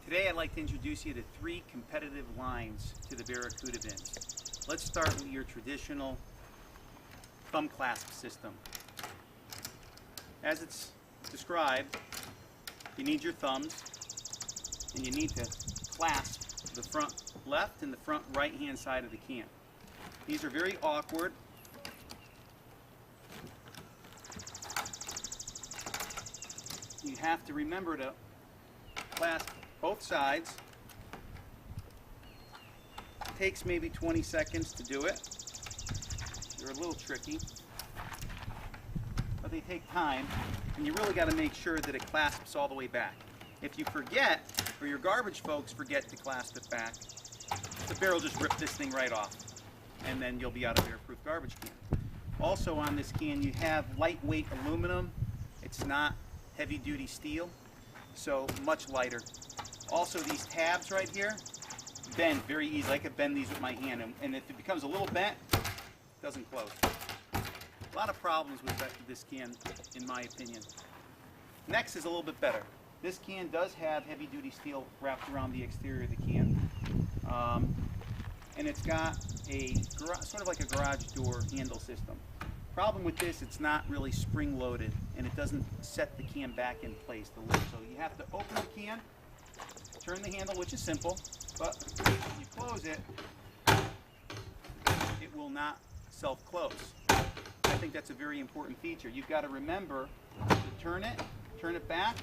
Today I'd like to introduce you to 3 competitive lines to the Bearicuda bins. Let's start with your traditional thumb clasp system. As it's described, you need your thumbs and you need to clasp the front left and the front right hand side of the can. These are very awkward. You have to remember to clasp both sides. It takes maybe 20 seconds to do it. They're a little tricky, but they take time, and you really got to make sure that it clasps all the way back. If you forget, or your garbage folks forget to clasp it back, the bear will just rip this thing right off, and then you'll be out of bear-proof garbage can. Also on this can you have lightweight aluminum. It's not heavy-duty steel, so much lighter. Also, these tabs right here bend very easily. I could bend these with my hand, and if it becomes a little bent, it doesn't close. A lot of problems with this can, in my opinion. Next is a little bit better. This can does have heavy-duty steel wrapped around the exterior of the can, and it's got a sort of like a garage door handle system. Problem with this, it's not really spring-loaded, and it doesn't set the can back in place, the lid. So you have to open the can, turn the handle, which is simple, but when you close it, it will not self-close. I think that's a very important feature. You've got to remember to turn it back,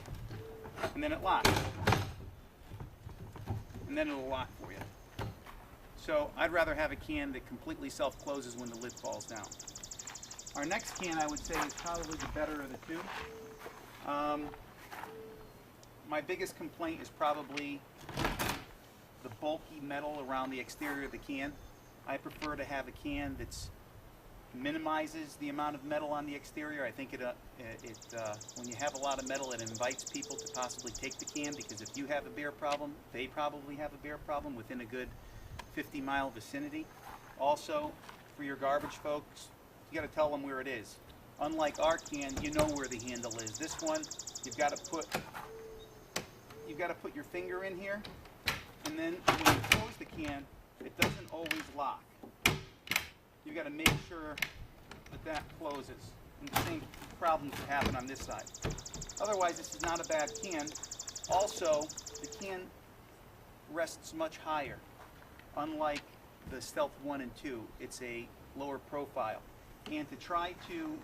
and then it locks. And then it'll lock for you. So I'd rather have a can that completely self-closes when the lid falls down. Our next can, I would say, is probably the better of the two. My biggest complaint is probably the bulky metal around the exterior of the can. I prefer to have a can that minimizes the amount of metal on the exterior. I think when you have a lot of metal, it invites people to possibly take the can, because if you have a bear problem, they probably have a bear problem within a good 50-mile vicinity. Also, for your garbage folks, you got to tell them where it is. Unlike our can, you know where the handle is. This one, you've got to put your finger in here, and then when you close the can, it doesn't always lock. You've got to make sure that closes. And the same problems that happen on this side. Otherwise, this is not a bad can. Also, the can rests much higher. Unlike the Stealth 1 and 2, it's a lower profile. And to try to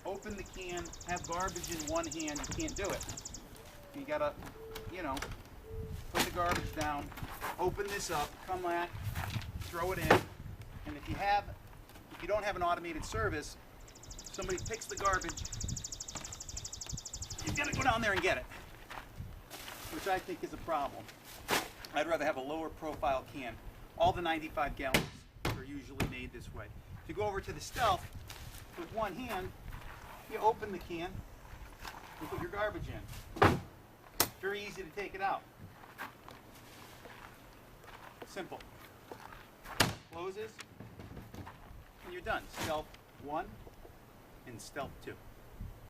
open the can, have garbage in one hand, you can't do it. You gotta, put the garbage down, open this up, come back, throw it in, and if you don't have an automated service, somebody picks the garbage, you've got to go down there and get it, which I think is a problem. I'd rather have a lower profile can. All the 95 gallons are usually made this way. If you go over to the Stealth, with one hand, you open the can and put your garbage in. Very easy to take it out. Simple. Closes, and you're done. Stealth 1 and Stealth 2.